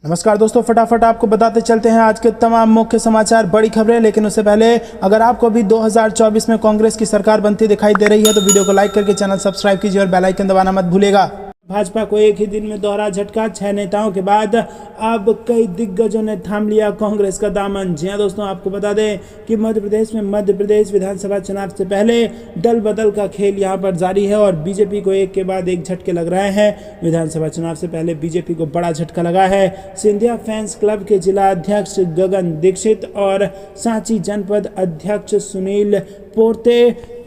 नमस्कार दोस्तों, फटाफट आपको बताते चलते हैं आज के तमाम मुख्य समाचार, बड़ी खबरें। लेकिन उससे पहले अगर आपको भी 2024 में कांग्रेस की सरकार बनती दिखाई दे रही है तो वीडियो को लाइक करके चैनल सब्सक्राइब कीजिए और बेल आइकन दबाना मत भूलिएगा। भाजपा को एक ही दिन में दोहरा झटका, 6 नेताओं के बाद अब कई दिग्गजों ने थाम लिया कांग्रेस का दामन। जी हां दोस्तों, आपको बता दें कि मध्य प्रदेश विधानसभा चुनाव से पहले दल बदल का खेल यहां पर जारी है और बीजेपी को एक के बाद एक झटके लग रहे हैं। विधानसभा चुनाव से पहले बीजेपी को बड़ा झटका लगा है। सिंधिया फैंस क्लब के जिला अध्यक्ष गगन दीक्षित और सांची जनपद अध्यक्ष सुनील पोर्ते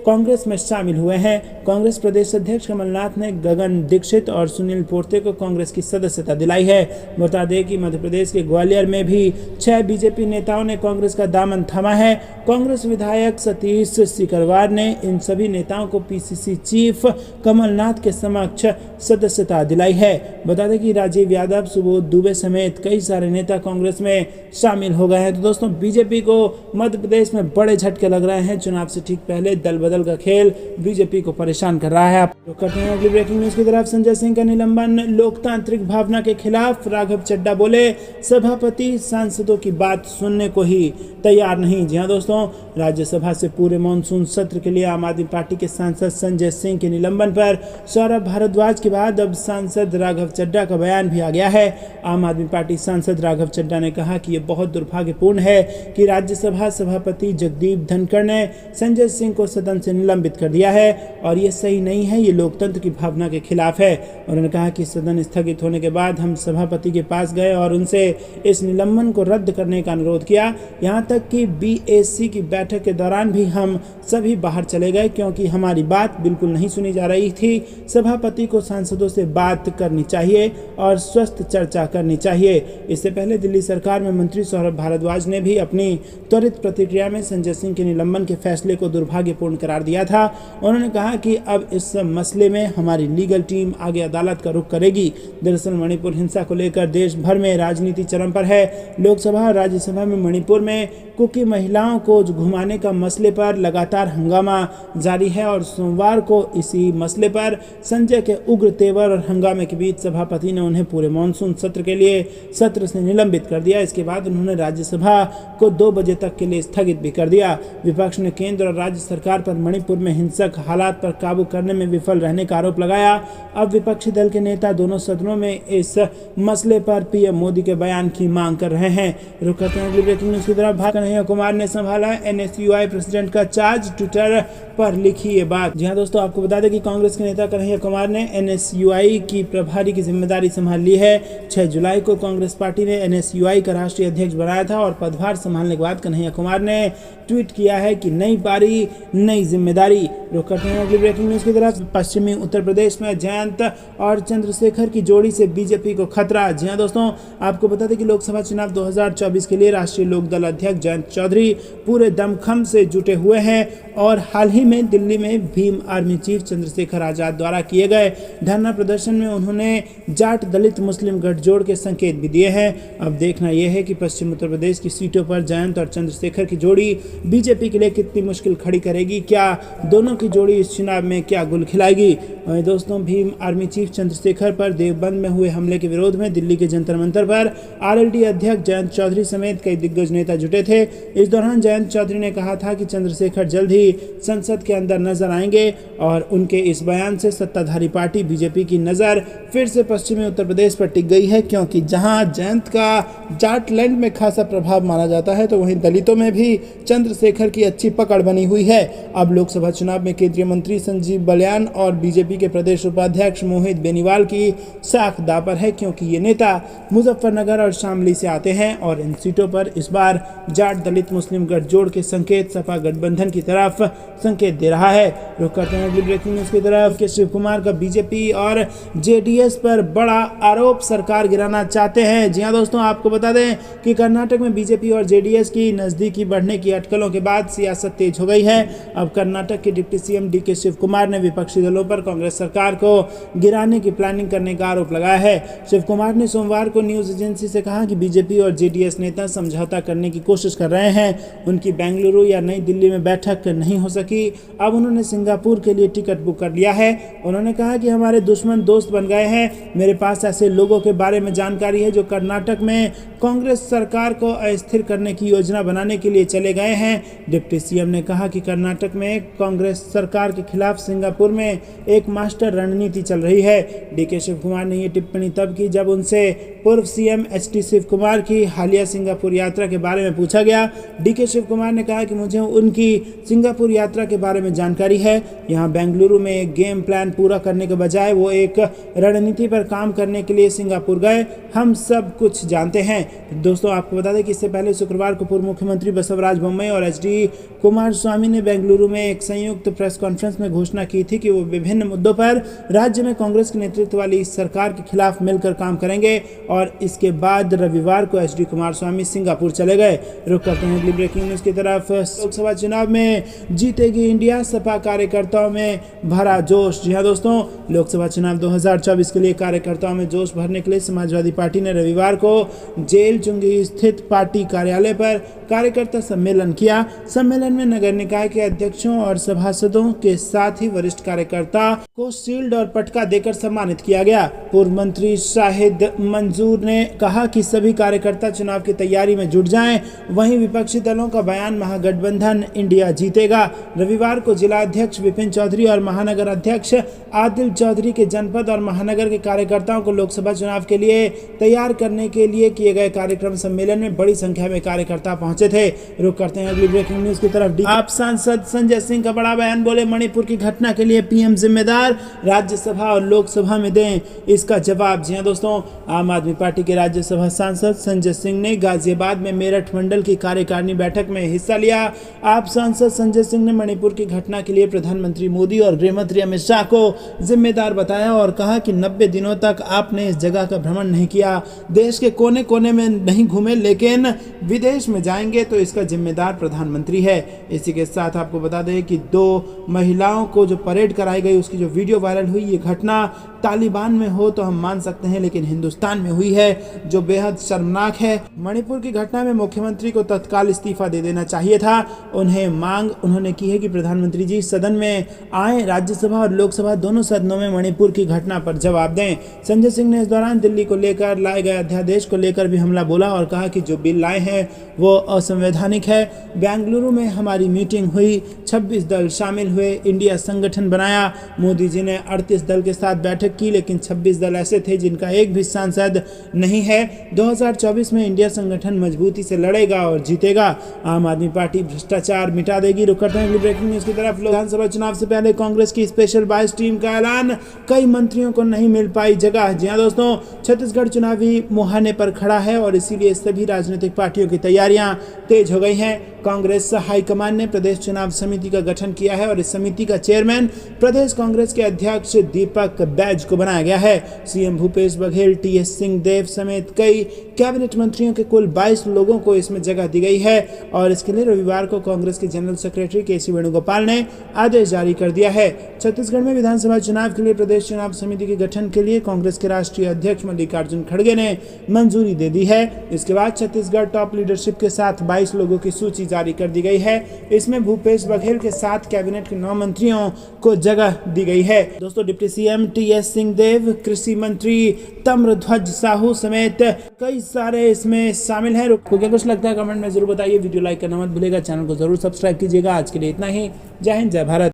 कांग्रेस में शामिल हुए हैं। कांग्रेस प्रदेश अध्यक्ष कमलनाथ ने गगन दीक्षित और सुनील पोर्ते को कांग्रेस की सदस्यता दिलाई है। बता दें कि मध्य प्रदेश के ग्वालियर में भी 6 बीजेपी नेताओं ने कांग्रेस का दामन थामा है। कांग्रेस विधायक सतीश सिकरवार ने इन सभी नेताओं को पीसीसी चीफ कमलनाथ के समक्ष सदस्यता दिलाई है। बता दें कि राजीव यादव, सुबोध दुबे समेत कई सारे नेता कांग्रेस में शामिल हो गए हैं। तो दोस्तों, बीजेपी को मध्य प्रदेश में बड़े झटके लग रहे हैं। चुनाव से ठीक पहले दल बदल का खेल बीजेपी को परेशान कर रहा है। आप लोग करते हैं अगली ब्रेकिंग न्यूज की तरफ। संजय सिंह का निलंबन लोकतांत्रिक भावना के खिलाफ, राघव चड्ढा बोले सभापति सांसदों की बात सुनने को ही तैयार नहीं। जी हां दोस्तों, राज्यसभा से पूरे मानसून सत्र के लिए आम आदमी पार्टी के सांसद संजय सिंह के निलंबन पर सौरभ भारद्वाज के बाद अब सांसद राघव चड्ढा का बयान भी आ गया है। आम आदमी पार्टी सांसद राघव चड्ढा ने कहा कि यह बहुत दुर्भाग्यपूर्ण है कि राज्यसभा सभापति जगदीप धनखड़ ने संजय सिंह को सदन से निलंबित कर दिया है और ये सही नहीं है, ये लोकतंत्र की भावना के खिलाफ है। उन्होंने कहा कि सदन स्थगित होने के बाद हम सभापति के पास गए और उनसे इस निलंबन को रद्द करने का अनुरोध किया। यहाँ तक कि बीएसी की बैठक के दौरान भी हम सभी बाहर चले गए क्योंकि हमारी बात बिल्कुल नहीं सुनी जा रही थी। सभापति को सांसदों से बात करनी चाहिए और स्वस्थ चर्चा करनी चाहिए। इससे पहले दिल्ली सरकार में मंत्री सौरभ भारद्वाज ने भी अपनी त्वरित प्रतिक्रिया में संजय सिंह के निलंबन के फैसले को दुर्भाग्यपूर्ण करार दिया था। उन्होंने कहा कि अब इस मसले में हमारी लीगल टीम आगे अदालत का रुख करेगी। दरअसल मणिपुर हिंसा को लेकर देश भर में राजनीति चरम पर है। लोकसभा और राज्यसभा में मणिपुर में कुकी महिलाओं को घुमाने का मसले पर लगातार हंगामा जारी है और सोमवार को इसी मसले पर संजय के उग्र तेवर और हंगामे के बीच सभापति ने उन्हें पूरे मानसून सत्र के लिए सत्र से निलंबित कर दिया। इसके बाद उन्होंने राज्यसभा को 2 बजे तक के लिए स्थगित भी कर दिया। विपक्ष ने केंद्र और राज्य सरकार पर मणिपुर में हिंसक हालात पर काबू करने में विफल रहने का आरोप लगाया। अब विपक्षी दल के नेता दोनों सदनों में इस मसले पर पीएम मोदी के बयान की मांग कर रहे हैं। रुक करते हैं अगली ब्रेकिंग न्यूज की तरफ। कन्हैया कुमार ने संभाला एनएसयूआई प्रेसिडेंट का चार्ज, ट्विटर पर लिखी ये बात। जी हां दोस्तों, आपको बता दें कि कांग्रेस के नेता कन्हैया कुमार ने एनएसयूआई की प्रभारी की जिम्मेदारी संभाल ली है। 6 जुलाई को कांग्रेस पार्टी ने एनएसयूआई का राष्ट्रीय अध्यक्ष बनाया था और पदभार संभालने के बाद कन्हैया कुमार ने ट्वीट किया है कि नई पारी नई जिम्मेदारी। रुक करते हैं अगली ब्रेकिंग न्यूज की तरफ। पश्चिमी उत्तर प्रदेश में जयंत और चंद्रशेखर की जोड़ी से बीजेपी को खतरा। जी हां दोस्तों, आपको बता दें कि लोकसभा चुनाव 2024 के लिए राष्ट्रीय लोकदल अध्यक्ष जयंत चौधरी पूरे दमखम से जुटे हुए हैं और हाल ही में दिल्ली में भीम आर्मी चीफ चंद्रशेखर आजाद द्वारा किए गए धरना प्रदर्शन में उन्होंने जाट दलित मुस्लिम गठजोड़ के संकेत भी दिए हैं। अब देखना यह है कि पश्चिम उत्तर प्रदेश की सीटों पर जयंत और चंद्रशेखर की जोड़ी बीजेपी के लिए कितनी मुश्किल खड़ी करेगी। क्या दोनों की जोड़ी इस चुनाव में क्या गुल खिलाएगी। दोस्तों, भीम आर्मी चीफ चंद्रशेखर पर देवबंद में हुए हमले के विरोध में दिल्ली के जंतर मंतर पर आरएलडी अध्यक्ष जयंत चौधरी समेत कई दिग्गज नेता जुटे थे। इस दौरान जयंत चौधरी ने कहा था कि चंद्रशेखर जल्द ही संसद के अंदर नजर आएंगे और उनके इस बयान से सत्ताधारी पार्टी बीजेपी की नजर फिर से पश्चिमी उत्तर प्रदेश पर टिक गई है, क्योंकि जहां जयंत का जाटलैंड में खासा प्रभाव माना जाता है तो वहीं दलितों में भी चंद्रशेखर की अच्छी पकड़ बनी हुई है। अब लोकसभा चुनाव में केंद्रीय मंत्री संजीव बलियान और बीजेपी के प्रदेश उपाध्यक्ष मोहित बेनीवाल की साख दांव पर है, क्योंकि ये नेता मुजफ्फरनगर और शामली से आते हैं और इन सीटों पर इस बार जाट दलित मुस्लिम गठजोड़ के संकेत सपा गठबंधन की तरफ संकेत दे रहा है। रुक करते हैं अगली ब्रेकिंग न्यूज की तरफ। के शिव कुमार का बीजेपी और जेडीएस पर बड़ा आरोप, सरकार गिराना चाहते हैं। जी हां दोस्तों, आपको बता दें कि कर्नाटक में बीजेपी और जेडीएस की नजदीकी बढ़ने की अटकलों के बाद सियासत तेज हो गई है। अब कर्नाटक के deputy CM DK Shivakumar ने विपक्षी दलों पर कांग्रेस सरकार को गिराने की प्लानिंग करने का आरोप लगाया है। शिव कुमार ने सोमवार को न्यूज एजेंसी से कहा कि बीजेपी और जेडीएस नेता समझौता करने की कोशिश कर रहे हैं। उनकी बेंगलुरु या नई दिल्ली में बैठक नहीं हो सकी, अब उन्होंने सिंगापुर के लिए टिकट बुक कर लिया है। उन्होंने कहा कि हमारे दुश्मन दोस्त बन गए हैं। मेरे पास ऐसे लोगों के बारे में जानकारी है जो कर्नाटक में कांग्रेस सरकार को अस्थिर करने की योजना बनाने के लिए चले गए हैं। डिप्टी सीएम ने कहा कि कर्नाटक में कांग्रेस सरकार के खिलाफ सिंगापुर में एक मास्टर रणनीति चल रही है। डीके शिव कुमार ने ये टिप्पणी तब की जब उनसे पूर्व सीएम एचडी शिव कुमार की हालिया सिंगापुर यात्रा के बारे में पूछा गया। डीके शिव कुमार ने कहा कि मुझे उनकी सिंगापुर यात्रा के बारे में जानकारी है। यहाँ बेंगलुरु में एक गेम प्लान पूरा करने के बजाय वो एक रणनीति पर काम करने के लिए सिंगापुर गए। हम सब कुछ जानते हैं। दोस्तों, आपको बता दें कि इससे पहले शुक्रवार को पूर्व मुख्यमंत्री बसवराज बोम्मई और एचडी कुमार स्वामी ने बेंगलुरु में एक संयुक्त प्रेस कॉन्फ्रेंस में घोषणा की थी कि वो विभिन्न मुद्दों पर राज्य में कांग्रेस के नेतृत्व वाली सरकार के खिलाफ मिलकर काम करेंगे। और इसके बाद रविवार को एचडी कुमार स्वामी सिंगापुर चले गए। रुक करते हैं अगली ब्रेकिंग न्यूज की तरफ। लोकसभा चुनाव में जीतेगी इंडिया, सपा कार्यकर्ताओं में भरा जोश। जी हाँ दोस्तों, लोकसभा चुनाव 2024 के लिए कार्यकर्ताओं में जोश भरने के लिए समाजवादी पार्टी ने रविवार को जेल चुंगी स्थित पार्टी कार्यालय पर कार्यकर्ता सम्मेलन किया। सम्मेलन में नगर निकाय के अध्यक्षों और सभासदों के साथ ही वरिष्ठ कार्यकर्ता को शील्ड और पटका देकर सम्मानित किया गया। पूर्व मंत्री शाहिद मंजूर ने कहा कि सभी कार्यकर्ता चुनाव की तैयारी में जुट जाएं। वहीं विपक्षी दलों का बयान महागठबंधन इंडिया जीतेगा। रविवार को जिला अध्यक्ष विपिन चौधरी और महानगर अध्यक्ष आदिल चौधरी के जनपद और महानगर के कार्यकर्ताओं को लोकसभा चुनाव के लिए तैयार करने के लिए किए गए कार्यक्रम सम्मेलन में बड़ी संख्या में कार्यकर्ता पहुंचे थे। रुक करते हैं अगली ब्रेकिंग न्यूज की तरफ। आप सांसद संजय सिंह का बड़ा बयान, बोले मणिपुर की घटना के लिए पीएम जिम्मेदार, राज्यसभा और लोकसभा में दें इसका जवाब। जी हाँ दोस्तों, आम आदमी पार्टी के राज्यसभा सांसद संजय सिंह ने गाजियाबाद में मेरठ मंडल की कार्यकारिणी बैठक में हिस्सा लिया। आप सांसद संजय सिंह ने मणिपुर की घटना के लिए प्रधानमंत्री मोदी और गृहमंत्री अमित शाह को जिम्मेदार बताया और कहा कि 90 दिनों तक आपने इस जगह का भ्रमण नहीं किया, देश के कोने कोने में नहीं घूमे, लेकिन विदेश में जाएंगे तो इसका जिम्मेदार प्रधानमंत्री है। इसी के साथ आपको बता दें कि 2 महिलाओं को जो परेड कराई गई उसकी जो वीडियो वायरल हुई, ये घटना तालिबान में हो तो हम मान सकते हैं, लेकिन हिंदुस्तान में हुई है जो बेहद शर्मनाक है। मणिपुर की घटना में मुख्यमंत्री को तत्काल इस्तीफा दे देना चाहिए था। उन्होंने की है कि प्रधानमंत्री जी सदन में आए, राज्यसभा और लोकसभा दोनों सदनों में मणिपुर की घटना पर जवाब दें। संजय सिंह ने इस दौरान दिल्ली को लेकर लाए गए अध्यादेश को लेकर भी हमला बोला और कहा कि जो बिल लाए हैं वो असंवैधानिक है। बेंगलुरु में हमारी मीटिंग हुई, 26 दल शामिल हुए, इंडिया संगठन बनाया। मोदी जी ने 38 दल के साथ बैठक की, लेकिन 26 दल ऐसे थे जिनका एक भी सांसद नहीं है। 2024 में इंडिया संगठन मजबूती से लड़ेगा और जीतेगा। आम आदमी पार्टी भ्रष्टाचार मिटा देगी। रुक करते हैं ब्रेकिंग न्यूज की तरफ। विधानसभा चुनाव से पहले कांग्रेस की स्पेशल 22 टीम का ऐलान, कई मंत्रियों को नहीं मिल पाई जगह। जी हाँ दोस्तों, छत्तीसगढ़ चुनावी मुहाने पर खड़ा है और इसीलिए सभी राजनीतिक पार्टियों की तैयारियां तेज हो गई हैं। कांग्रेस हाईकमान ने प्रदेश चुनाव समिति का गठन किया है और इस समिति का चेयरमैन प्रदेश कांग्रेस के अध्यक्ष दीपक बैज को बनाया गया है। सीएम भूपेश बघेल, टीएस सिंहदेव समेत कई कैबिनेट मंत्रियों के कुल 22 लोगों को इसमें जगह दी गई है और इसके लिए रविवार को कांग्रेस के जनरल सेक्रेटरी केसी वेणुगोपाल ने आदेश जारी कर दिया है। छत्तीसगढ़ में विधानसभा चुनाव के लिए प्रदेश चुनाव समिति के गठन के लिए कांग्रेस के राष्ट्रीय अध्यक्ष मल्लिकार्जुन खड़गे ने मंजूरी दे दी है। इसके बाद छत्तीसगढ़ टॉप लीडरशिप के साथ 22 लोगों की सूची जारी कर दी गई है। इसमें भूपेश बघेल के साथ कैबिनेट के 9 मंत्रियों को जगह दी गई है। दोस्तों, डिप्टी सीएम टीएस सिंहदेव, कृषि मंत्री तम्रध्वज साहू समेत कई सारे इसमें शामिल हैं। आपको क्या कुछ लगता है कमेंट में जरूर बताइए। वीडियो लाइक करना मत भूलिएगा, चैनल को जरूर सब्सक्राइब कीजिएगा। आज के लिए इतना ही। जय हिंद, जय भारत।